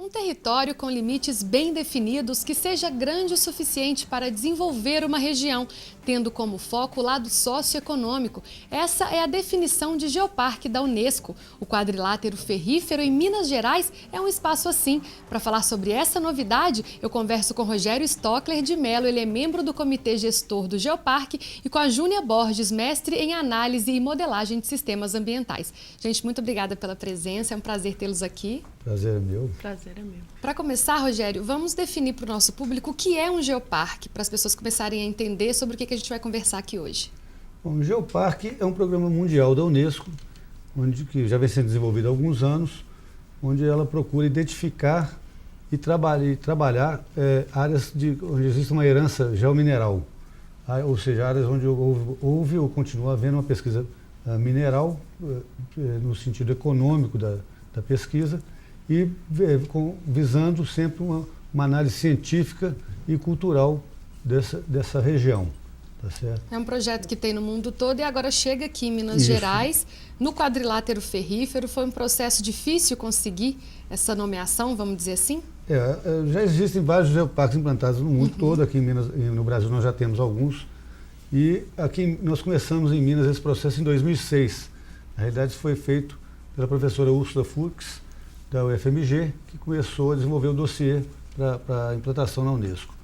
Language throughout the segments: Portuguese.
Um território com limites bem definidos que seja grande o suficiente para desenvolver uma região, tendo como foco o lado socioeconômico. Essa é a definição de Geoparque da Unesco. O quadrilátero ferrífero em Minas Gerais é um espaço assim. Para falar sobre essa novidade, eu converso com Rogério Stockler de Mello, ele é membro do comitê gestor do Geoparque, e com a Júnia Borges, mestre em análise e modelagem de sistemas ambientais. Gente, muito obrigada pela presença, é um prazer tê-los aqui. Prazer é meu. Prazer é meu. Para começar, Rogério, vamos definir para o nosso público o que é um geoparque, para as pessoas começarem a entender sobre o que a gente vai conversar aqui hoje. Bom, o Geoparque é um programa mundial da Unesco, que já vem sendo desenvolvido há alguns anos, onde ela procura identificar e trabalhar áreas onde existe uma herança geomineral, ou seja, áreas onde houve ou continua havendo uma pesquisa mineral, no sentido econômico da pesquisa, e visando sempre uma análise científica e cultural dessa região. Tá certo? É um projeto que tem no mundo todo e agora chega aqui em Minas Gerais, no quadrilátero ferrífero. Foi um processo difícil conseguir essa nomeação, vamos dizer assim? Já existem vários geoparques implantados no mundo todo. Aqui em Minas, no Brasil nós já temos alguns. E aqui nós começamos em Minas esse processo em 2006. Na realidade foi feito pela professora Úrsula Fuchs, da UFMG, que começou a desenvolver o dossiê para a implantação na Unesco.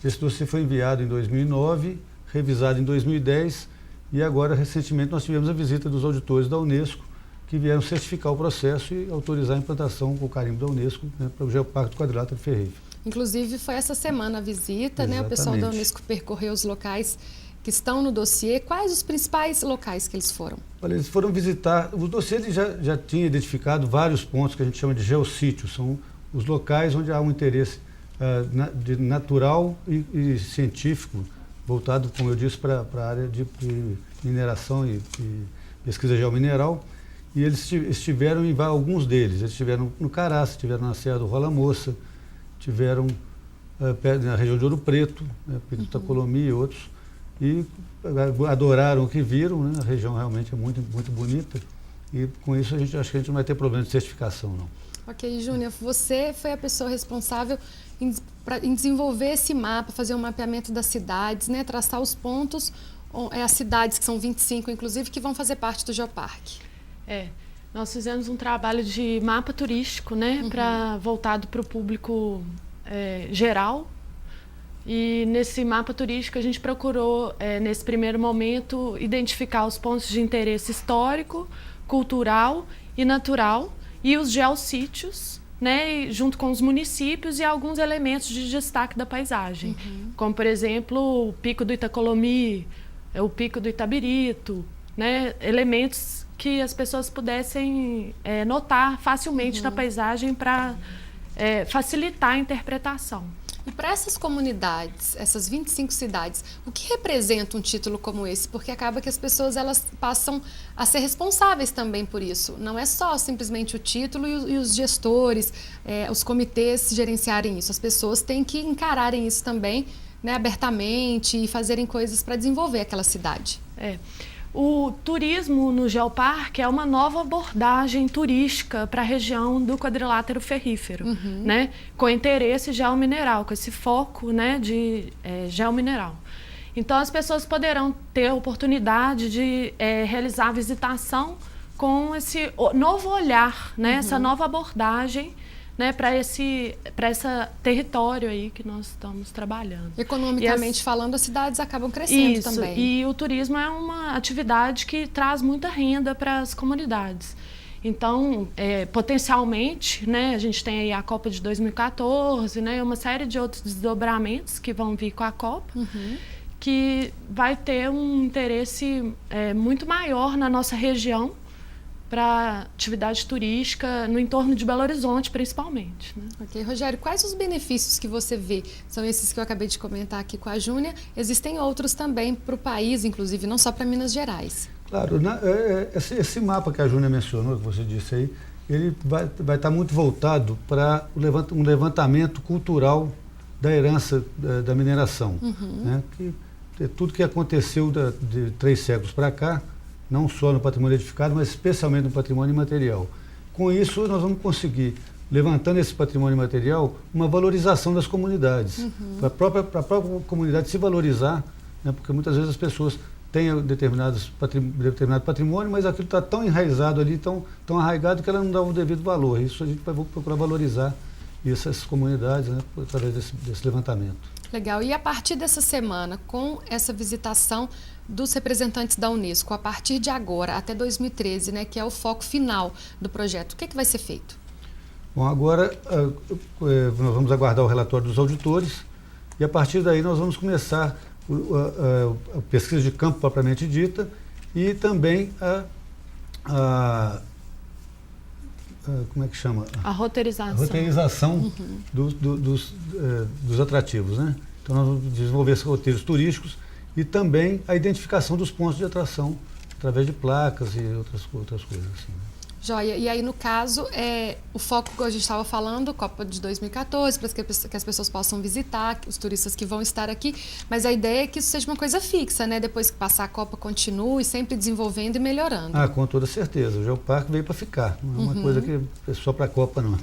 Esse dossiê foi enviado em 2009, revisado em 2010, e agora, recentemente, nós tivemos a visita dos auditores da Unesco, que vieram certificar o processo e autorizar a implantação com o carimbo da Unesco, né, para o Geoparque do Quadrilátero Ferrífero. Inclusive, foi essa semana a visita, né? O pessoal da Unesco percorreu os locais que estão no dossiê. Quais os principais locais que eles foram? Olha, eles foram visitar, o dossiê já tinha identificado vários pontos que a gente chama de geossítios, são os locais onde há um interesse natural e científico, voltado, como eu disse, para a área de mineração e pesquisa geomineral, e eles estiveram em alguns deles. Eles estiveram no Caraça, estiveram na Serra do Rola Moça, estiveram na região de Ouro Preto, Pitacolomi e outros, e adoraram o que viram, né? A região realmente é muito, muito bonita, e com isso acho que a gente não vai ter problema de certificação, não. Ok, Júnior, você foi a pessoa responsável em desenvolver esse mapa, fazer um mapeamento das cidades, né? Traçar os pontos, as cidades, que são 25, inclusive, que vão fazer parte do Geoparque. Nós fizemos um trabalho de mapa turístico, né? Voltado para o público geral. E nesse mapa turístico a gente procurou, nesse primeiro momento, identificar os pontos de interesse histórico, cultural e natural e os geossítios, né, junto com os municípios e alguns elementos de destaque da paisagem, como, por exemplo, o Pico do Itacolomi, o Pico do Itabirito, né, elementos que as pessoas pudessem notar facilmente na paisagem para facilitar a interpretação. E para essas comunidades, essas 25 cidades, o que representa um título como esse? Porque acaba que as pessoas elas passam a ser responsáveis também por isso. Não é só simplesmente o título e os gestores, os comitês gerenciarem isso. As pessoas têm que encararem isso também, né, abertamente, e fazerem coisas para desenvolver aquela cidade. O turismo no Geoparque é uma nova abordagem turística para a região do quadrilátero ferrífero, né? Com interesse geomineral, com esse foco, né, de geomineral. Então, as pessoas poderão ter a oportunidade de realizar a visitação com esse novo olhar, né, essa nova abordagem, né, para esse território aí que nós estamos trabalhando. Economicamente falando, as cidades acabam crescendo também. E o turismo é uma atividade que traz muita renda para as comunidades. Então, potencialmente, né, a gente tem aí a Copa de 2014, né, uma série de outros desdobramentos que vão vir com a Copa, que vai ter um interesse muito maior na nossa região, para atividade turística no entorno de Belo Horizonte, principalmente, né? Ok, Rogério, quais os benefícios que você vê? São esses que eu acabei de comentar aqui com a Júnia. Existem outros também para o país, inclusive, não só para Minas Gerais. Claro, esse mapa que a Júnia mencionou, que você disse aí, ele vai estar muito voltado para um levantamento cultural da herança da mineração, né? Tudo que aconteceu de 3 séculos para cá, não só no patrimônio edificado, mas especialmente no patrimônio imaterial. Com isso, nós vamos conseguir levantando esse patrimônio material, uma valorização das comunidades, para a própria comunidade se valorizar, né, porque muitas vezes as pessoas têm determinado patrimônio, mas aquilo está tão enraizado ali, tão arraigado, que ela não dá o devido valor. Isso a gente vai procurar valorizar essas comunidades, né, através desse levantamento. Legal. E a partir dessa semana, com essa visitação dos representantes da Unesco, a partir de agora até 2013, né, que é o foco final do projeto, o que vai ser feito? Bom, agora nós vamos aguardar o relatório dos auditores e a partir daí nós vamos começar a pesquisa de campo propriamente dita e também como é que chama? A roteirização. A roteirização dos atrativos, né? Então nós vamos desenvolver esses roteiros turísticos e também a identificação dos pontos de atração através de placas e outras coisas assim, né? Joia. E aí, no caso, o foco que a gente estava falando, Copa de 2014, para que as pessoas possam visitar, os turistas que vão estar aqui, mas a ideia é que isso seja uma coisa fixa, né? Depois que passar a Copa, continue sempre desenvolvendo e melhorando. Ah, com toda certeza. O Geoparque veio para ficar. Não é uma coisa que é só para a Copa, não.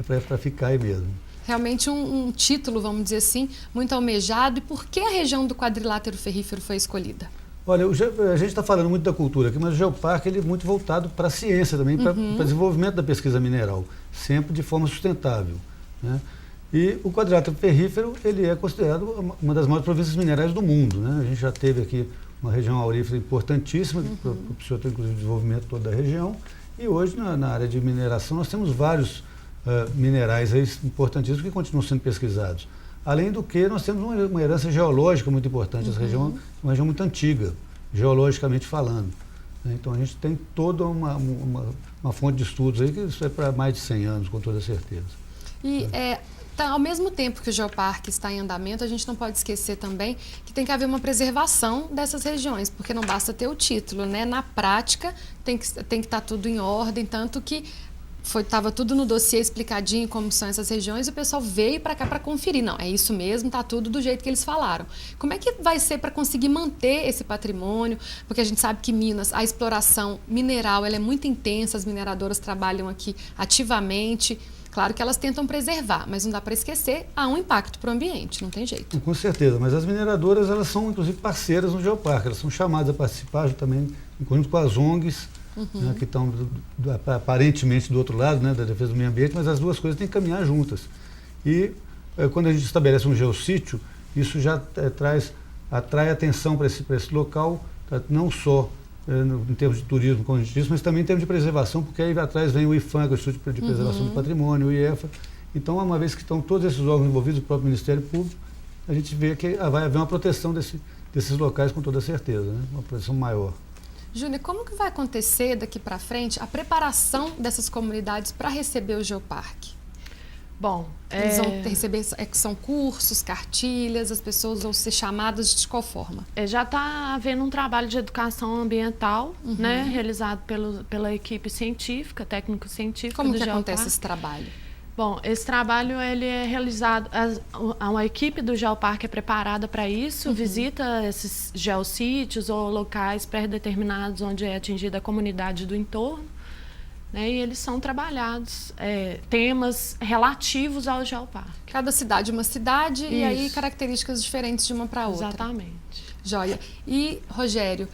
É para ficar aí mesmo. Realmente um título, vamos dizer assim, muito almejado. E por que a região do quadrilátero ferrífero foi escolhida? Olha, a gente está falando muito da cultura aqui, mas o Geoparque ele é muito voltado para a ciência também, para o desenvolvimento da pesquisa mineral, sempre de forma sustentável, né? E o quadrilátero ferrífero ele é considerado uma das maiores províncias minerais do mundo, né? A gente já teve aqui uma região aurífera importantíssima, que propiciou inclusive o desenvolvimento toda da região, e hoje na área de mineração nós temos vários minerais aí importantíssimos que continuam sendo pesquisados. Além do que, nós temos uma herança geológica muito importante. Essa região é uma região muito antiga, geologicamente falando, né? Então, a gente tem toda uma fonte de estudos aí que isso é para mais de 100 anos, com toda certeza. E ao mesmo tempo que o Geoparque está em andamento, a gente não pode esquecer também que tem que haver uma preservação dessas regiões, porque não basta ter o título, né? Na prática, tem que estar tudo em ordem, tanto que estava tudo no dossiê explicadinho como são essas regiões e o pessoal veio para cá para conferir. Não, é isso mesmo, está tudo do jeito que eles falaram. Como é que vai ser para conseguir manter esse patrimônio? Porque a gente sabe que Minas, a exploração mineral, ela é muito intensa, as mineradoras trabalham aqui ativamente. Claro que elas tentam preservar, mas não dá para esquecer, há um impacto para o ambiente, não tem jeito. Com certeza, mas as mineradoras elas são inclusive parceiras no Geoparque, elas são chamadas a participar também, em conjunto com as ONGs, né, que estão aparentemente do outro lado, né, da defesa do meio ambiente, mas as duas coisas têm que caminhar juntas. E quando a gente estabelece um geossítio, isso já atrai atenção para esse local, não só em termos de turismo, como a gente disse, mas também em termos de preservação, porque aí atrás vem o IFAM, que é o Instituto de Preservação do Patrimônio, o IEFA. Então, uma vez que estão todos esses órgãos envolvidos, o próprio Ministério Público, a gente vê que vai haver uma proteção desses locais com toda certeza, né? Uma proteção maior. Júnior, como que vai acontecer daqui para frente a preparação dessas comunidades para receber o Geoparque? Bom, eles vão receber, são cursos, cartilhas, as pessoas vão ser chamadas de qual forma? Já está havendo um trabalho de educação ambiental, né, realizado pela equipe científica, técnico-científica do Geoparque. Como que acontece esse trabalho? Bom, esse trabalho ele é realizado, uma equipe do Geoparque é preparada para isso, visita esses geossítios ou locais pré-determinados onde é atingida a comunidade do entorno, né, e eles são trabalhados temas relativos ao Geoparque. Cada cidade uma cidade e aí características diferentes de uma para outra. Exatamente. Joia. E, Rogério,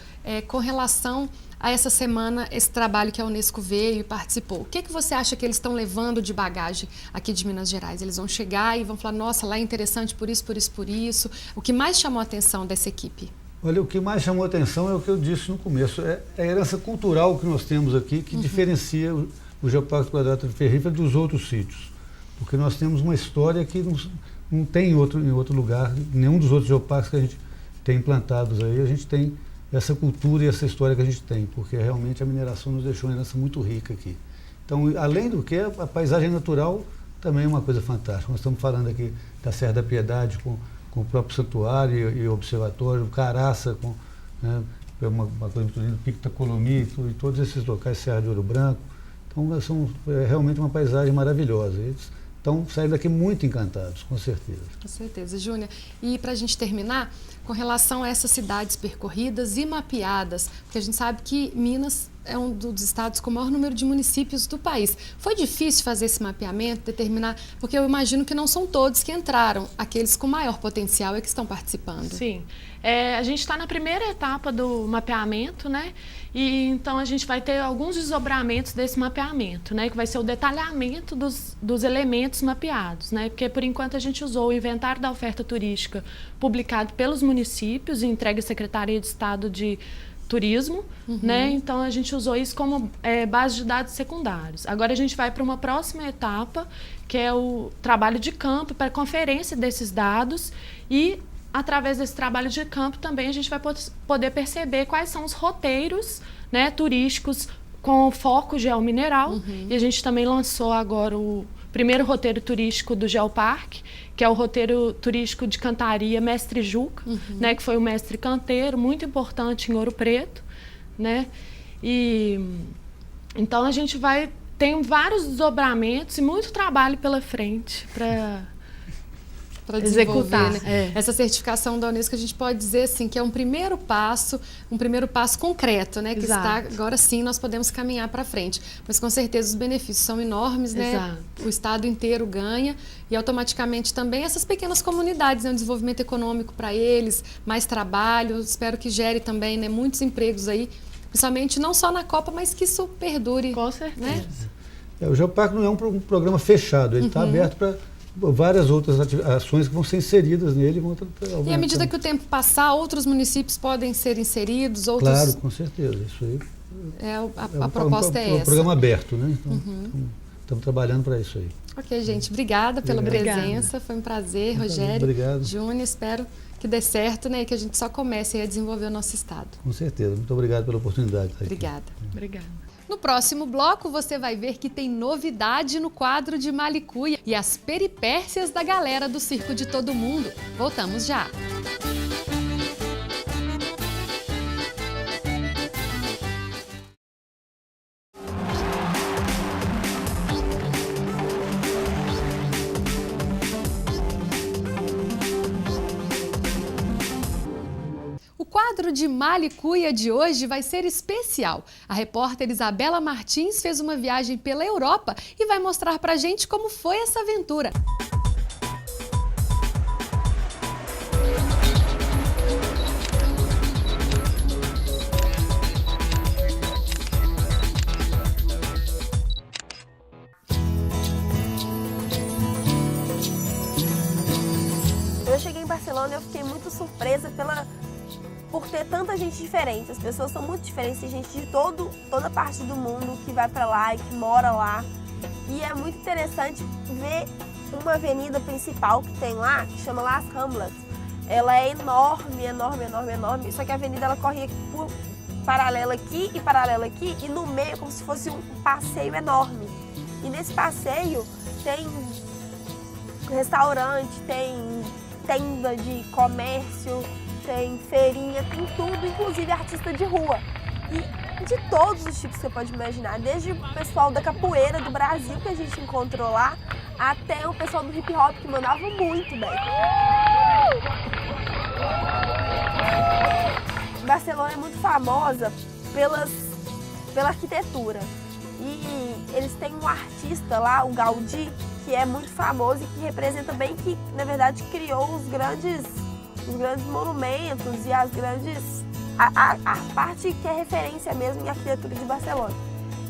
com relação a essa semana, esse trabalho que a Unesco veio e participou, o que você acha que eles estão levando de bagagem aqui de Minas Gerais? Eles vão chegar e vão falar, nossa, lá é interessante por isso, por isso, por isso. O que mais chamou a atenção dessa equipe? Olha, o que mais chamou a atenção é o que eu disse no começo, é a herança cultural que nós temos aqui, que diferencia o Geoparque do Quadrilátero Ferrífero dos outros sítios. Porque nós temos uma história que não tem em outro lugar, nenhum dos outros geoparques que a gente tem implantados aí, a gente tem essa cultura e essa história que a gente tem, porque realmente a mineração nos deixou uma herança muito rica aqui. Então, além do que, a paisagem natural também é uma coisa fantástica. Nós estamos falando aqui da Serra da Piedade, com o próprio santuário e o observatório, o Caraça, né, uma coisa muito linda, o Pico da Colomi e todos esses locais, Serra de Ouro Branco. Então, são realmente uma paisagem maravilhosa. Eles estão saindo daqui muito encantados, com certeza. Com certeza, Júnior. E para a gente terminar, com relação a essas cidades percorridas e mapeadas, porque a gente sabe que Minas é um dos estados com o maior número de municípios do país. Foi difícil fazer esse mapeamento, determinar, porque eu imagino que não são todos que entraram, aqueles com maior potencial é que estão participando. Sim. A gente está na primeira etapa do mapeamento, né? E então a gente vai ter alguns desdobramentos desse mapeamento, né? Que vai ser o detalhamento dos elementos mapeados, né? Porque por enquanto a gente usou o inventário da oferta turística publicado pelos municípios e entregue à Secretaria de Estado de Turismo, né? Então a gente usou isso como base de dados secundários. Agora a gente vai para uma próxima etapa, que é o trabalho de campo para conferência desses dados e através desse trabalho de campo também a gente vai poder perceber quais são os roteiros, né, turísticos com foco geomineral. E a gente também lançou agora o primeiro roteiro turístico do Geoparque, que é o roteiro turístico de cantaria Mestre Juca, né, que foi o mestre canteiro, muito importante em Ouro Preto, né? E então a gente tem vários desdobramentos e muito trabalho pela frente para executar, né? Essa certificação da Unesco, a gente pode dizer assim, que é um primeiro passo concreto, né? Que está, agora sim nós podemos caminhar para frente. Mas com certeza os benefícios são enormes, né? Exato. O estado inteiro ganha e automaticamente também essas pequenas comunidades, né? Um desenvolvimento econômico para eles, mais trabalho, espero que gere também, né, muitos empregos aí, principalmente não só na Copa, mas que isso perdure. Com certeza. Né? O Geoparque não é um programa fechado, ele está aberto para várias outras ações que vão ser inseridas nele. E à medida que o tempo passar, outros municípios podem ser inseridos? Outros... Claro, com certeza. Isso aí a proposta é essa. É um programa aberto, né? Então, estamos trabalhando para isso aí. Ok, gente. Obrigada pela presença. Foi um prazer, Rogério. Obrigado. Júnior, espero que dê certo, né? E que a gente só comece a desenvolver o nosso estado. Com certeza. Muito obrigado pela oportunidade. Obrigada. Obrigada. No próximo bloco, você vai ver que tem novidade no quadro de Malicuia e as peripécias da galera do Circo de Todo Mundo. Voltamos já! O quadro de Malicuia de hoje vai ser especial. A repórter Isabela Martins fez uma viagem pela Europa e vai mostrar pra gente como foi essa aventura. Eu cheguei em Barcelona e eu fiquei muito surpresa por ter tanta gente diferente. As pessoas são muito diferentes, tem gente de toda parte do mundo que vai para lá e que mora lá. E é muito interessante ver uma avenida principal que tem lá, que chama Las Ramblas. Ela é enorme, enorme, enorme, enorme, só que a avenida ela corre paralela aqui e no meio como se fosse um passeio enorme. E nesse passeio tem restaurante, tem tenda de comércio, tem feirinha, tem tudo, inclusive artista de rua. E de todos os tipos que você pode imaginar, desde o pessoal da capoeira do Brasil que a gente encontrou lá, até o pessoal do hip hop que mandava muito bem. Barcelona é muito famosa pela arquitetura. E eles têm um artista lá, o Gaudí, que é muito famoso e que representa bem, que na verdade criou os grandes monumentos e as grandes... a parte que é referência mesmo em arquitetura de Barcelona.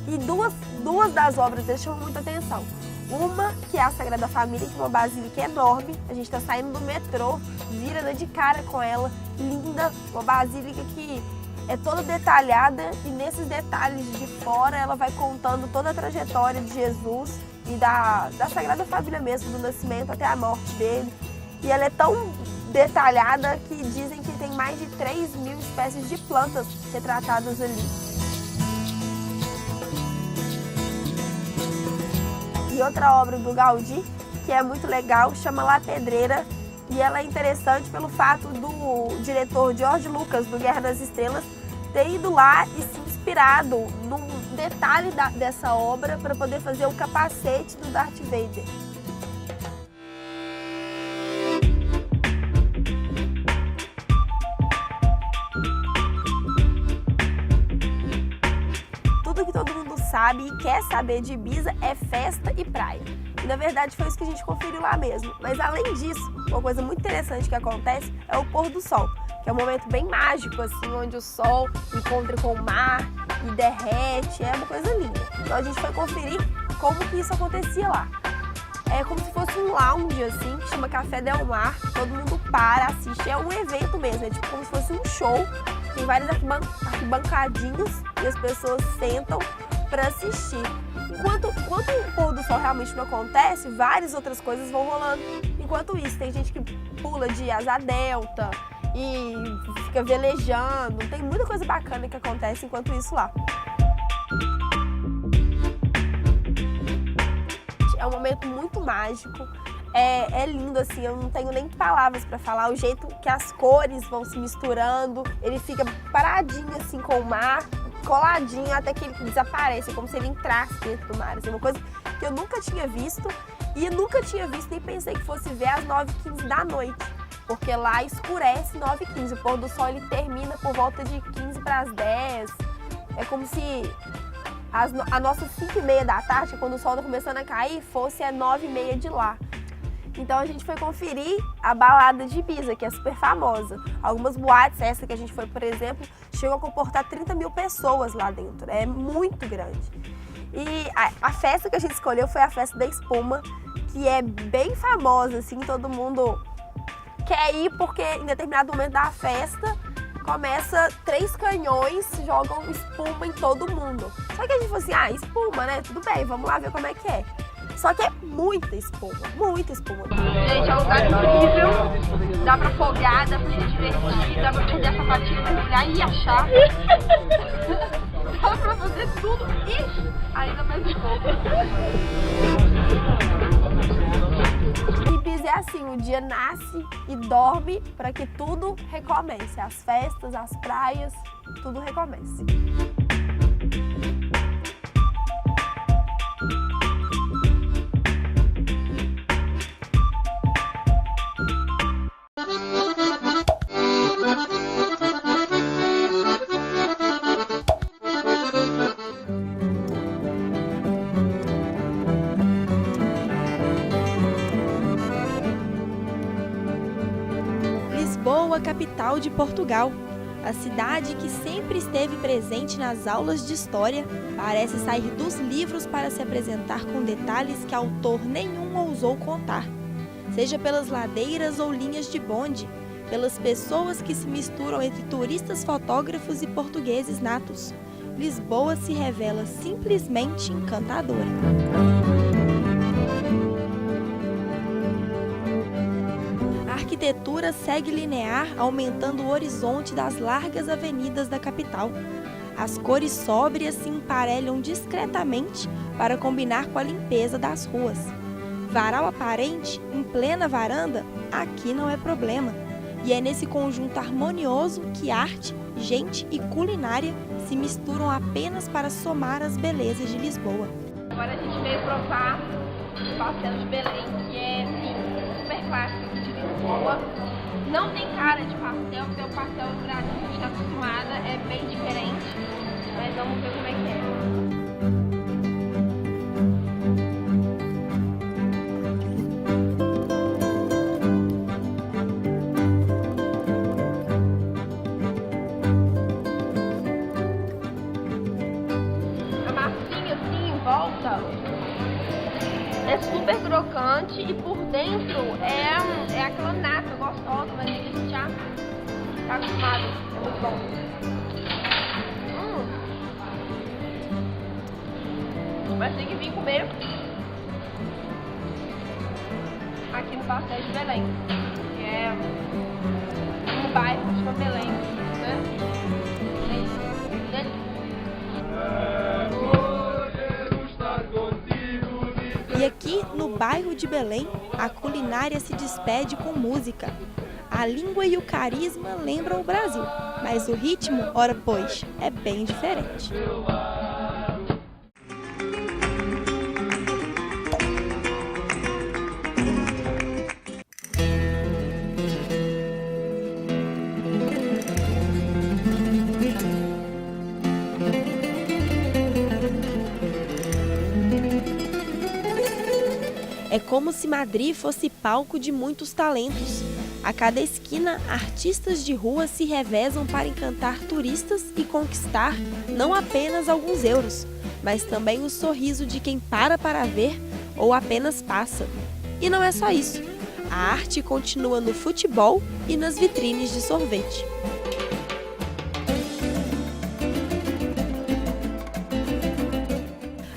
E duas das obras dele chamam muita atenção. Uma, que é a Sagrada Família, que é uma basílica enorme. A gente está saindo do metrô, vira de cara com ela, linda, uma basílica que é toda detalhada e nesses detalhes de fora ela vai contando toda a trajetória de Jesus e da Sagrada Família mesmo, do nascimento até a morte dele. E ela é tão detalhada que dizem que tem mais de 3.000 espécies de plantas retratadas ali. E outra obra do Gaudí, que é muito legal, chama La Pedreira, e ela é interessante pelo fato do diretor George Lucas, do Guerra nas Estrelas, ter ido lá e se inspirado num detalhe dessa obra para poder fazer o capacete do Darth Vader. sabe e quer saber de Ibiza é festa e praia. E na verdade foi isso que a gente conferiu lá mesmo. Mas além disso, uma coisa muito interessante que acontece é o pôr do sol, que é um momento bem mágico, assim, onde o sol encontra com o mar e derrete, é uma coisa linda. Então a gente foi conferir como que isso acontecia lá. É como se fosse um lounge, assim, que chama Café Del Mar, todo mundo para, assiste, é um evento mesmo, é tipo como se fosse um show, tem várias arquibancadinhas e as pessoas sentam para assistir. Enquanto o pôr do sol realmente não acontece, várias outras coisas vão rolando. Enquanto isso, tem gente que pula de asa delta e fica velejando, tem muita coisa bacana que acontece enquanto isso lá. É um momento muito mágico, é lindo assim, eu não tenho nem palavras para falar, o jeito que as cores vão se misturando, ele fica paradinho assim com o mar, coladinho até que ele desaparece, como se ele entrasse dentro do mar, assim, uma coisa que eu nunca tinha visto e nunca tinha visto nem pensei que fosse ver às 9h15 da noite, porque lá escurece 9h15, o pôr do sol ele termina por volta de 15 para as 10, é como se a nossa 5h30 da tarde, quando o sol está começando a cair, fosse a 9h30 de lá. Então a gente foi conferir a balada de Ibiza, que é super famosa. Algumas boates, essa que a gente foi, por exemplo, chegou a comportar 30 mil pessoas lá dentro. É muito grande. E a festa que a gente escolheu foi a festa da espuma, que é bem famosa, assim, todo mundo quer ir porque em determinado momento da festa começa 3 canhões, jogam espuma em todo mundo. Só que a gente falou assim, espuma, né? Tudo bem, vamos lá ver como é que é. Só que é muita espuma, muita espuma. Gente, é um lugar incrível, dá pra folgar, dá pra se divertir, dá pra perder a sapatilha, mergulhar e achar. Dá pra fazer tudo e ainda mais um pouco. Ibiza é assim, o dia nasce e dorme para que tudo recomece. As festas, as praias, tudo recomece. Lisboa, capital de Portugal. A cidade que sempre esteve presente nas aulas de história parece sair dos livros para se apresentar com detalhes que autor nenhum ousou contar. Seja pelas ladeiras ou linhas de bonde, pelas pessoas que se misturam entre turistas, fotógrafos e portugueses natos. Lisboa se revela simplesmente encantadora. A arquitetura segue linear, aumentando o horizonte das largas avenidas da capital. As cores sóbrias se emparelham discretamente para combinar com a limpeza das ruas. Varal aparente, em plena varanda, aqui não é problema. E é nesse conjunto harmonioso que arte, gente e culinária se misturam apenas para somar as belezas de Lisboa. Agora a gente veio provar o pastel de Belém, que é assim, super clássico de Lisboa. Não tem cara de pastel, porque o pastel do Brasil que a gente está acostumada é bem diferente. Mas vamos ver como é que é. É super crocante e por dentro é aquela nata gostosa, mas a gente já tá acostumado. É muito bom. Mas tem que vir comer aqui no pastel de Belém, que é um bairro que chama Belém, né? E aqui, no bairro de Belém, a culinária se despede com música. A língua e o carisma lembram o Brasil, mas o ritmo, ora pois, é bem diferente. É como se Madrid fosse palco de muitos talentos. A cada esquina, artistas de rua se revezam para encantar turistas e conquistar não apenas alguns euros, mas também o sorriso de quem para ver ou apenas passa. E não é só isso. A arte continua no futebol e nas vitrines de sorvete.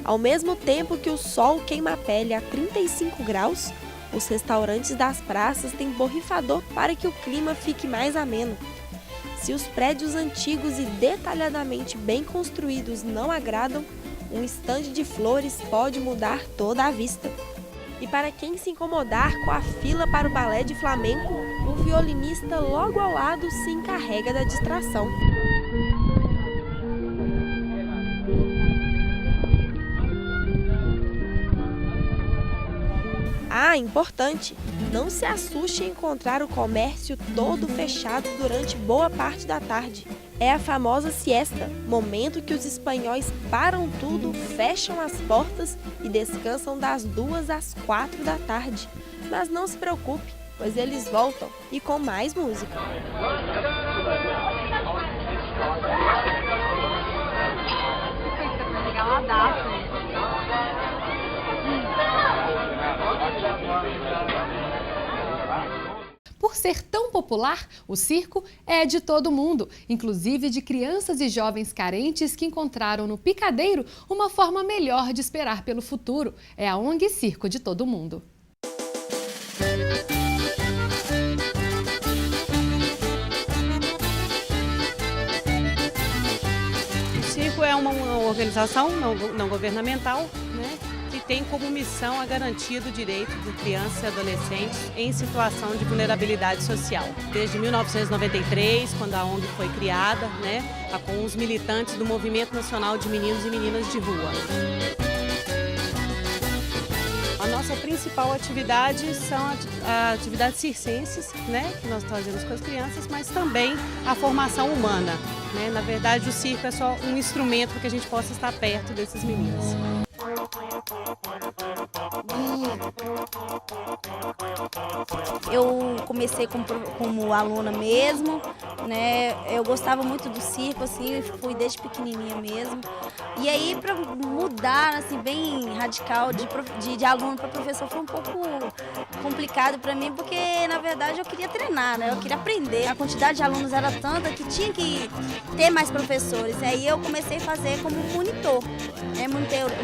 Ao mesmo tempo que o sol queima a pele a 35 graus, os restaurantes das praças têm borrifador para que o clima fique mais ameno. Se os prédios antigos e detalhadamente bem construídos não agradam, um estande de flores pode mudar toda a vista. E para quem se incomodar com a fila para o balé de flamenco, o violinista logo ao lado se encarrega da distração. Ah, importante! Não se assuste em encontrar o comércio todo fechado durante boa parte da tarde. É a famosa siesta, momento que os espanhóis param tudo, fecham as portas e descansam das 2 às 4 da tarde. Mas não se preocupe, pois eles voltam e com mais música. Por ser tão popular, o circo é de todo mundo, inclusive de crianças e jovens carentes que encontraram no picadeiro uma forma melhor de esperar pelo futuro. É a ONG Circo de Todo Mundo. O circo é uma organização não governamental, né, que tem como missão a garantia do direito de crianças e adolescentes em situação de vulnerabilidade social. Desde 1993, quando a ONG foi criada, né, com os militantes do Movimento Nacional de Meninos e Meninas de Rua. A nossa principal atividade são atividades circenses, né, que nós fazemos com as crianças, mas também a formação humana, né? Na verdade, o circo é só um instrumento para que a gente possa estar perto desses meninos. Eu comecei como aluna mesmo, né? Eu gostava muito do circo, assim, fui desde pequenininha mesmo. E aí, para mudar, assim, bem radical de aluno para professor foi um pouco complicado para mim, porque, na verdade, eu queria treinar, né? Eu queria aprender. A quantidade de alunos era tanta que tinha que ter mais professores. Aí eu comecei a fazer como monitor, né?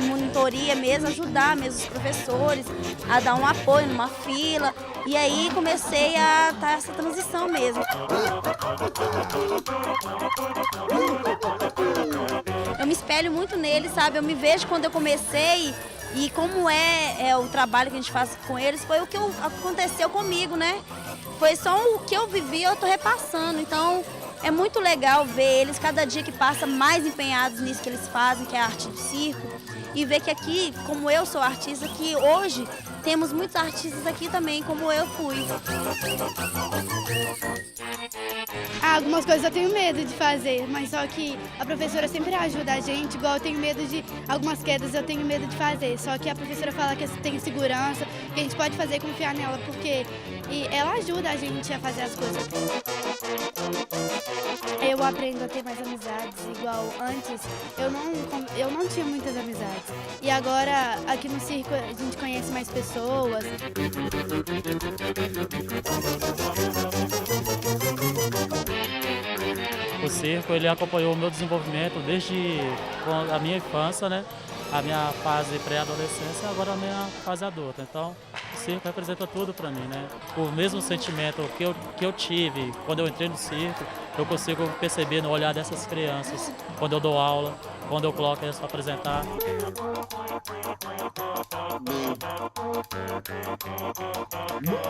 Monitoria mesmo, ajudar mesmo os professores a dar um apoio numa fila. E aí comecei a estar essa transição mesmo. Eu me espelho muito neles, sabe? Eu me vejo quando eu comecei e como é o trabalho que a gente faz com eles, foi o que aconteceu comigo, né? Foi só o que eu vivi, eu tô repassando. Então é muito legal ver eles cada dia que passa mais empenhados nisso que eles fazem, que é a arte do circo. E ver que aqui, como eu sou artista, que hoje temos muitos artistas aqui também, como eu fui. Algumas coisas eu tenho medo de fazer, mas só que a professora sempre ajuda a gente, igual eu tenho medo de algumas quedas, eu tenho medo de fazer. Só que a professora fala que tem segurança, que a gente pode fazer e confiar nela, porque ela ajuda a gente a fazer as coisas. Eu aprendo a ter mais amizades, igual antes eu não tinha muitas amizades. E agora aqui no circo a gente conhece mais pessoas. O circo ele acompanhou o meu desenvolvimento desde a minha infância, né? A minha fase pré-adolescência e agora a minha fase adulta. Então, o circo representa tudo para mim, né? O mesmo sentimento que eu tive quando eu entrei no circo, eu consigo perceber no olhar dessas crianças, quando eu dou aula, quando eu coloco elas para apresentar.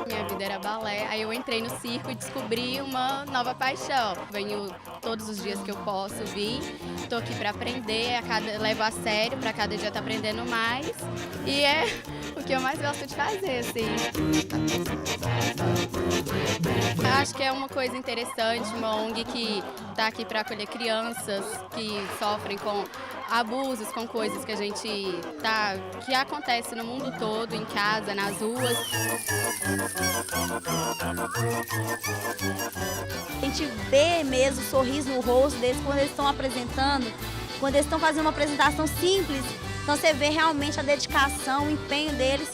Minha vida era balé, aí eu entrei no circo e descobri uma nova paixão. Venho todos os dias que eu posso vir, estou aqui para aprender, levo a sério, para cada dia estar aprendendo mais. E é o que eu mais gosto de fazer, assim. Eu acho que é uma coisa interessante, uma ONG que está aqui para acolher crianças que sofrem com abusos, com coisas que a gente que acontece no mundo todo, em casa, nas ruas. A gente vê mesmo o sorriso no rosto deles quando eles estão apresentando, quando eles estão fazendo uma apresentação simples. Então você vê realmente a dedicação, o empenho deles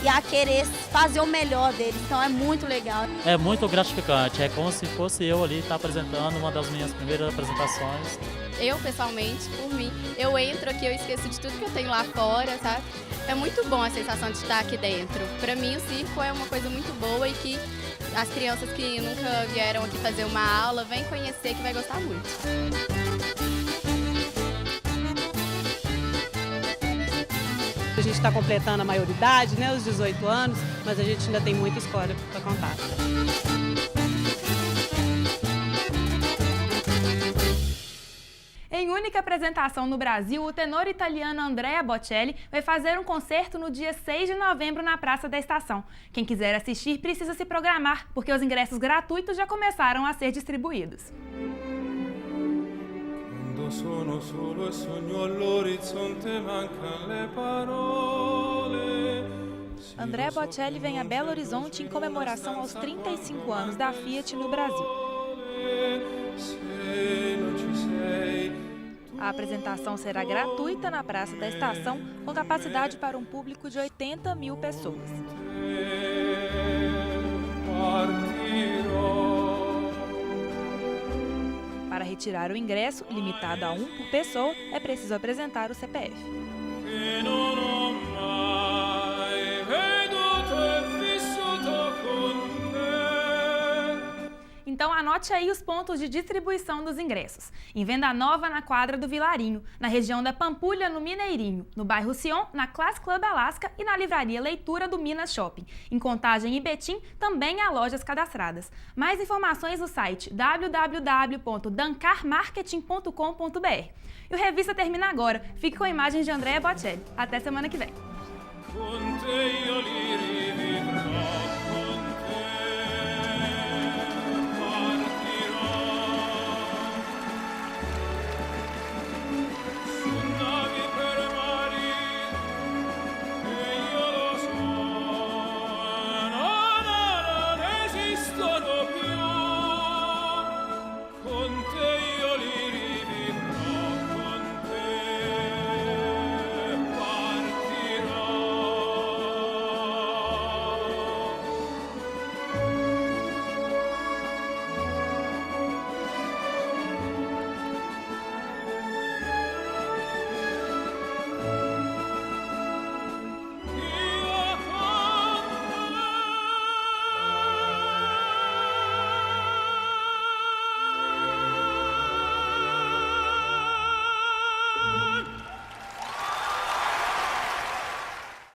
e a querer fazer o melhor deles. Então é muito legal. É muito gratificante, é como se fosse eu ali estar apresentando uma das minhas primeiras apresentações. Eu, pessoalmente, por mim, eu entro aqui, eu esqueço de tudo que eu tenho lá fora, sabe? É muito bom a sensação de estar aqui dentro. Para mim, o circo é uma coisa muito boa e que as crianças que nunca vieram aqui fazer uma aula, vêm conhecer que vai gostar muito. A gente está completando a maioridade, né, os 18 anos, mas a gente ainda tem muita história para contar. Em única apresentação no Brasil, o tenor italiano Andrea Bocelli vai fazer um concerto no dia 6 de novembro na Praça da Estação. Quem quiser assistir precisa se programar, porque os ingressos gratuitos já começaram a ser distribuídos. Sono solo e sogno all'orizzonte mancano le parole. Andrea Bocelli vem a Belo Horizonte em comemoração aos 35 anos da Fiat no Brasil. A apresentação será gratuita na Praça da Estação, com capacidade para um público de 80 mil pessoas. Para retirar o ingresso, limitado a um por pessoa, é preciso apresentar o CPF. Então anote aí os pontos de distribuição dos ingressos. Em Venda Nova, na quadra do Vilarinho, na região da Pampulha, no Mineirinho, no bairro Sion, na Class Club Alaska e na livraria Leitura do Minas Shopping. Em Contagem e Betim, também há lojas cadastradas. Mais informações no site www.dancarmarketing.com.br. E o Revista termina agora. Fique com imagens de Andrea Bocelli. Até semana que vem.